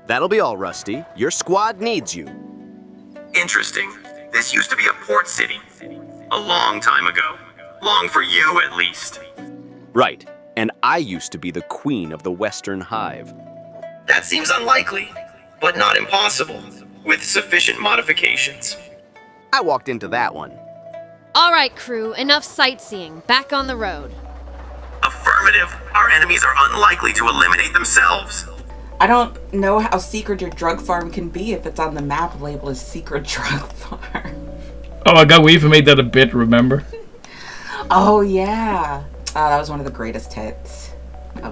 That'll be all, Rusty. Your squad needs you. Interesting. This used to be a port city. A long time ago. Long for you, at least. Right. And I used to be the queen of the Western Hive. That seems unlikely, but not impossible, with sufficient modifications. I walked into that one. All right, crew, enough sightseeing. Back on the road. Affirmative. Our enemies are unlikely to eliminate themselves. I don't know how secret your drug farm can be if it's on the map labeled as secret drug farm. Oh my god, we even made that a bit, remember? Oh, yeah. That was one of the greatest hits.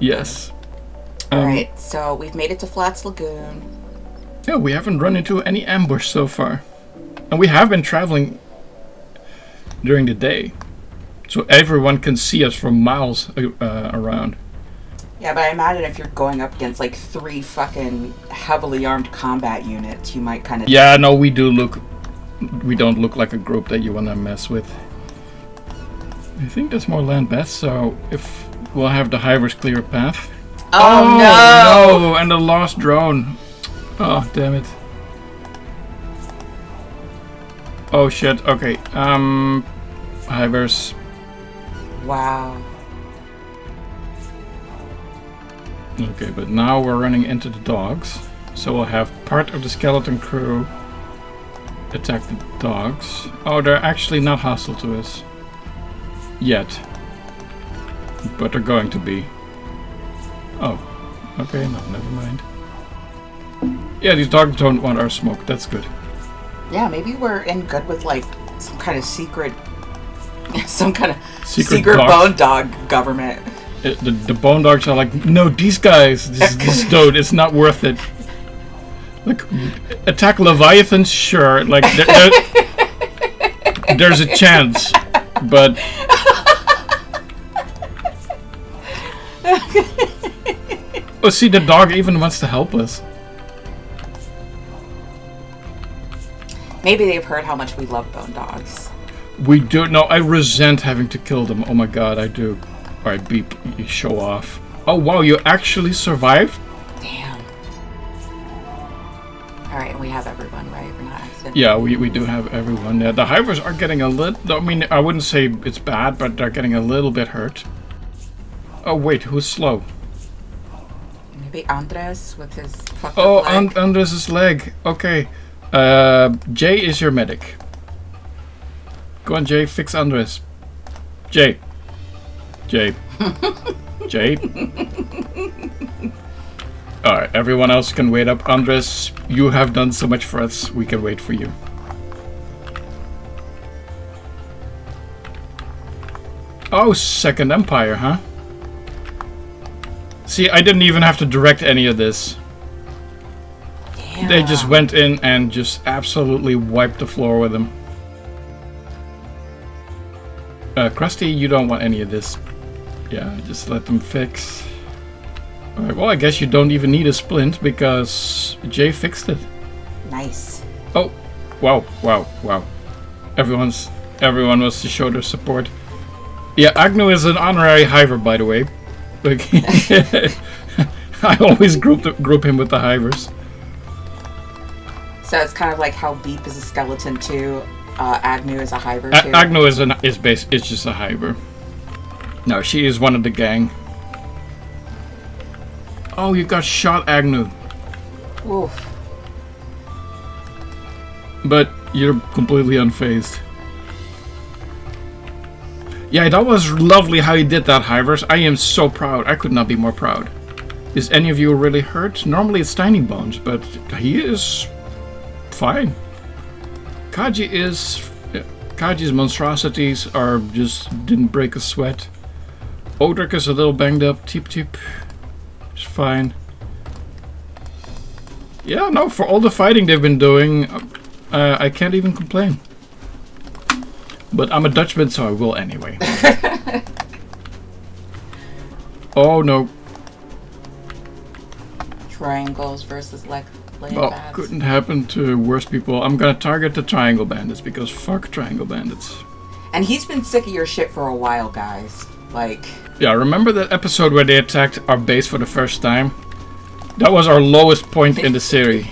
Yes. Alright, so we've made it to Flats Lagoon. Yeah, we haven't run into any ambush so far. And we have been traveling during the day. So everyone can see us from miles around. Yeah, but I imagine if you're going up against like 3 fucking heavily armed combat units, you might kind of... Yeah, no, we don't look like a group that you want to mess with. I think there's more land best, so if we'll have the hivers clear a path. Oh no! And the lost drone. Oh, damn it. Oh shit, okay. Hivers. Wow. Okay, but now we're running into the dogs. So we'll have part of the skeleton crew attack the dogs. Oh, they're actually not hostile to us. Yet. But they're going to be. Oh. Okay, no, never mind. Yeah, these dogs don't want our smoke. That's good. Yeah, maybe we're in good with like some kind of secret secret bone dog government. The bone dogs are like, no, these guys, this dude, it's not worth it. Like, attack Leviathans, sure. Like, there's a chance, but. Oh, see, the dog even wants to help us. Maybe they've heard how much we love bone dogs. We do. No, I resent having to kill them. Oh my god, I do. Alright, beep, you show off. Oh wow, you actually survived? Damn. Alright, and we have everyone, right? We're not accident. Yeah, we do have everyone. Yeah, the hivers are getting a little... I mean, I wouldn't say it's bad, but they're getting a little bit hurt. Oh wait, who's slow? Maybe Andres with his fucked up leg. Andres' leg. Okay. Jay is your medic. Go on, Jay, fix Andres. Jay. Jay. Alright, everyone else can wait up. Andres, you have done so much for us. We can wait for you. Oh, Second Empire, huh? See, I didn't even have to direct any of this. Damn. They just went in and just absolutely wiped the floor with them. Krusty, you don't want any of this. Yeah, just let them fix. Alright, well, I guess you don't even need a splint because Jay fixed it. Nice. Oh, wow. Everyone wants to show their support. Yeah, Agnew is an honorary hiver, by the way. Like, I always group him with the hivers. So it's kind of like how Beep is a skeleton too. Agnew is a hiver too. Agnew is just a hiver. No, she is one of the gang. Oh, you got shot, Agnew. Oof. But you're completely unfazed. Yeah, that was lovely how you did that, hivers. I am so proud. I could not be more proud. Is any of you really hurt? Normally it's Tiny Bones, but he is fine. Kaji's monstrosities are just didn't break a sweat. Odric is a little banged up. Tip. It's fine. Yeah, no, for all the fighting they've been doing, I can't even complain. But I'm a Dutchman, so I will anyway. Oh no. Triangles versus land well, bats. Couldn't happen to worse people. I'm gonna target the Triangle Bandits because fuck Triangle Bandits. And he's been sick of your shit for a while, guys. Like... Yeah, remember that episode where they attacked our base for the first time? That was our lowest point in the series.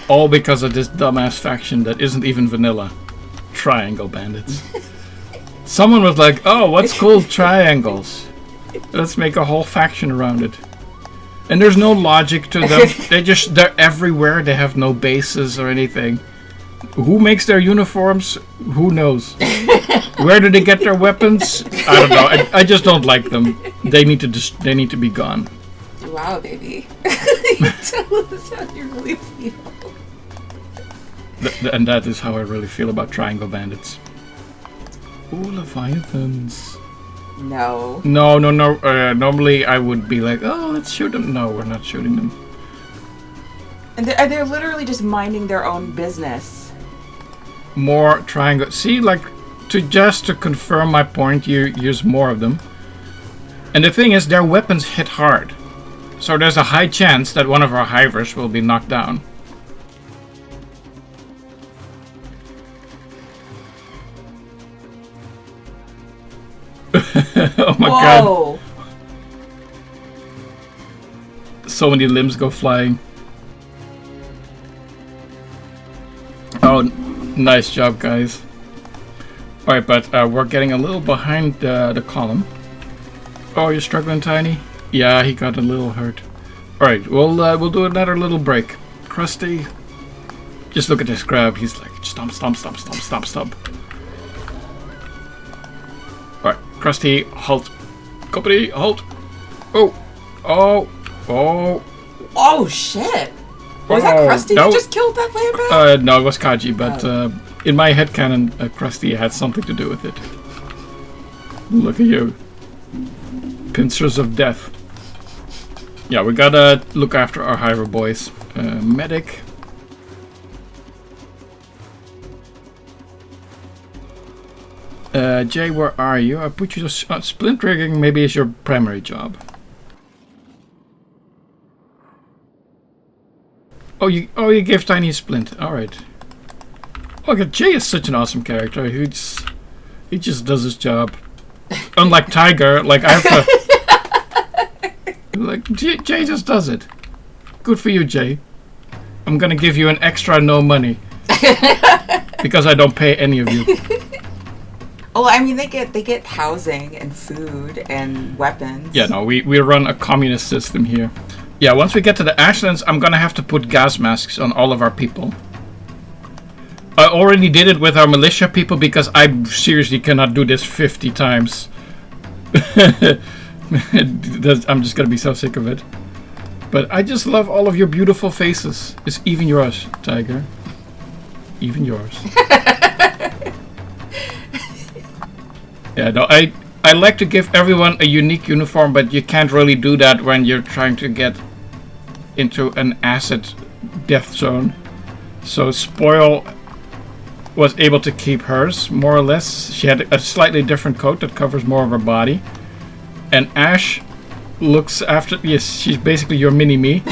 All because of this dumbass faction that isn't even vanilla. Triangle bandits. Someone was like, oh, what's cool? Triangles. Let's make a whole faction around it. And there's no logic to them. They're everywhere. They have no bases or anything. Who makes their uniforms? Who knows? Where do they get their weapons? I don't know. I just don't like them. They need to be gone. Wow, baby. Tell us how you really feel. And that is how I really feel about Triangle Bandits. Ooh, Leviathans. No. No. Normally I would be like, oh, let's shoot them. No, we're not shooting them. And they're literally just minding their own business. More triangle. See, like, to confirm my point, you use more of them. And the thing is, their weapons hit hard. So there's a high chance that one of our hivers will be knocked down. Oh my Whoa. god. So many limbs go flying. Oh, nice job, guys. Alright, but we're getting a little behind the column. Oh, you're struggling, Tiny? Yeah, he got a little hurt. Alright, we'll do another little break. Krusty, just look at this crab. He's like, stomp. Alright, Krusty, halt. Company, halt. Oh. Oh, shit. Was that Krusty who just killed that landbat? No, it was Kaji, but in my headcanon, Krusty had something to do with it. Look at you. Pincers of death. Yeah, we gotta look after our hiver boys. Medic. Jay, where are you? I put you to splint rigging, maybe is your primary job. Oh, you gave Tiny a splint. Alright. Oh, okay, Jay is such an awesome character. He just does his job. Unlike Tiger, like I have to... like, Jay just does it. Good for you, Jay. I'm gonna give you an extra no money. Because I don't pay any of you. Well, I mean, they get housing and food and weapons. Yeah, no, we run a communist system here. Yeah, once we get to the Ashlands, I'm gonna have to put gas masks on all of our people. I already did it with our militia people because I seriously cannot do this 50 times. I'm just gonna be so sick of it. But I just love all of your beautiful faces. It's even yours, Tiger. Even yours. Yeah, no, I like to give everyone a unique uniform, but you can't really do that when you're trying to get into an acid death zone. So Spoil was able to keep hers, more or less. She had a slightly different coat that covers more of her body. And Ash looks after... Yes, she's basically your mini-me.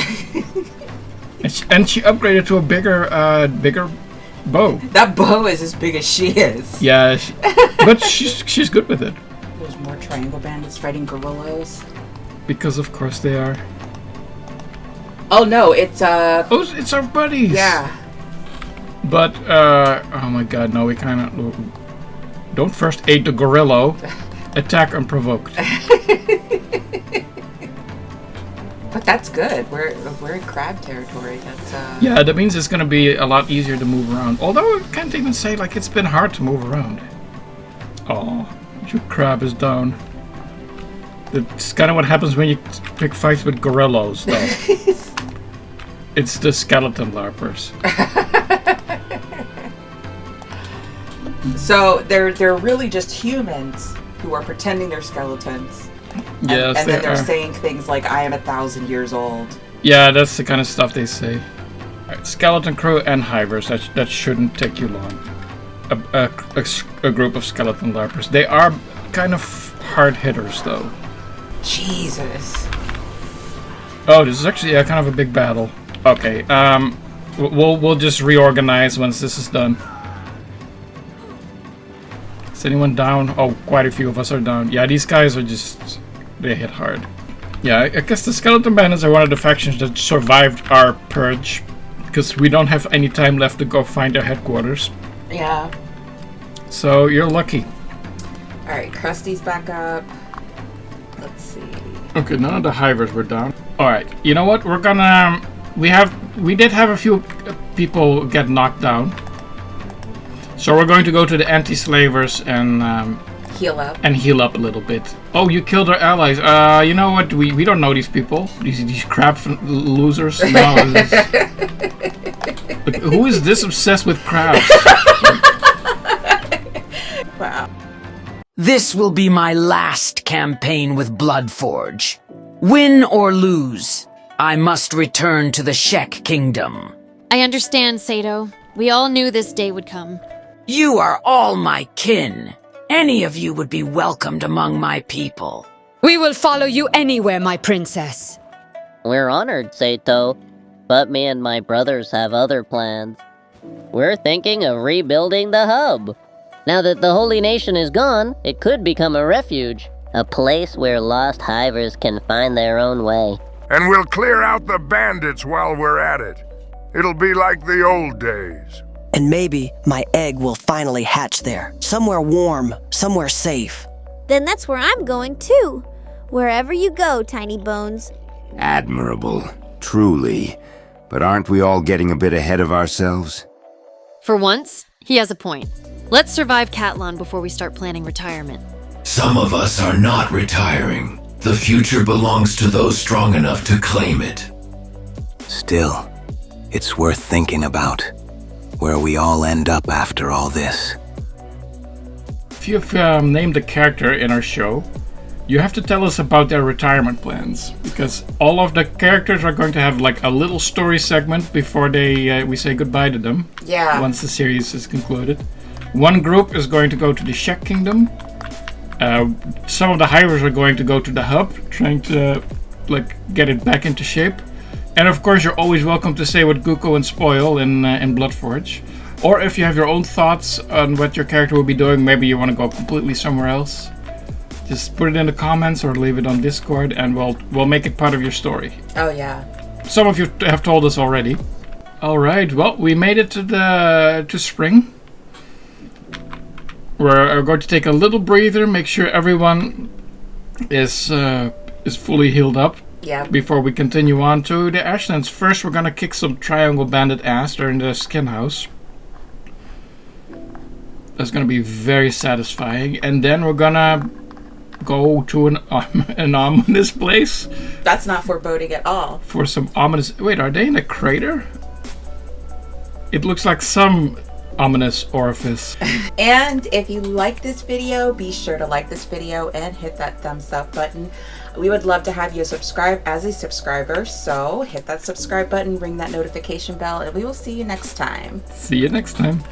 and she upgraded to a bigger bow. That bow is as big as she is. Yeah, but she's good with it. There's more Triangle Bandits fighting gorillas. Because of course they are. Oh no, it's Oh, it's our buddies. Yeah. But oh my god, no, we kinda don't first aid the gorilla. Attack unprovoked. But that's good. We're in crab territory. That's Yeah, that means it's gonna be a lot easier to move around. Although I can't even say like it's been hard to move around. Oh, your crab is down. That's kind of what happens when you pick fights with gorillas, though. It's the skeleton larpers. So they're really just humans who are pretending they're skeletons. Yes, and then they're are. saying things like, I am 1,000 years old. Yeah, that's the kind of stuff they say. Right, skeleton crew and hivers, that shouldn't take you long. A group of skeleton larpers. They are kind of hard hitters, though. Jesus. Oh, this is actually kind of a big battle. Okay, we'll just reorganize once this is done. Is anyone down? Oh, quite a few of us are down. Yeah, these guys are just... They hit hard. Yeah, I guess the Skeleton Bandits are one of the factions that survived our purge, because we don't have any time left to go find their headquarters. Yeah. So you're lucky. Alright, Krusty's back up. Let's see. Okay, none of the hivers were down. Alright, you know what? We're gonna... We did have a few people get knocked down. So we're going to go to the anti-slavers and... Heal up. And heal up a little bit. Oh, you killed our allies. You know what? We don't know these people. These crap losers. No. Look, who is this obsessed with crabs? Wow. This will be my last campaign with Bloodforge. Win or lose, I must return to the Shek Kingdom. I understand, Sato. We all knew this day would come. You are all my kin. Any of you would be welcomed among my people. We will follow you anywhere, my princess. We're honored, Sato, but me and my brothers have other plans. We're thinking of rebuilding the hub. Now that the Holy Nation is gone, it could become a refuge, a place where lost hivers can find their own way. And we'll clear out the bandits while we're at it. It'll be like the old days. And maybe my egg will finally hatch there. Somewhere warm, somewhere safe. Then that's where I'm going too. Wherever you go, Tiny Bones. Admirable, truly. But aren't we all getting a bit ahead of ourselves? For once, he has a point. Let's survive Catlon before we start planning retirement. Some of us are not retiring. The future belongs to those strong enough to claim it. Still, it's worth thinking about. Where we all end up after all this. If you've named a character in our show, you have to tell us about their retirement plans, because all of the characters are going to have like a little story segment before we say goodbye to them. Yeah. Once the series is concluded. One group is going to go to the Shek Kingdom. Some of the hivers are going to go to the hub, trying to like get it back into shape. And of course, you're always welcome to say what Guko and Spoil in Bloodforge. Or if you have your own thoughts on what your character will be doing, maybe you want to go completely somewhere else, just put it in the comments or leave it on Discord, and we'll make it part of your story. Oh yeah. Some of you have told us already. All right. Well, we made it to spring. We're going to take a little breather, make sure everyone is fully healed up. Yeah. Before we continue on to the Ashlands. First, we're gonna kick some Triangle Bandit ass. They're in the skin house. That's gonna be very satisfying. And then we're gonna go to an ominous place. That's not foreboding at all. For some ominous... Wait, are they in a crater? It looks like some ominous orifice. And if you like this video, be sure to like this video and hit that thumbs up button. We would love to have you subscribe as a subscriber, so hit that subscribe button, ring that notification bell, and we will see you next time. See you next time.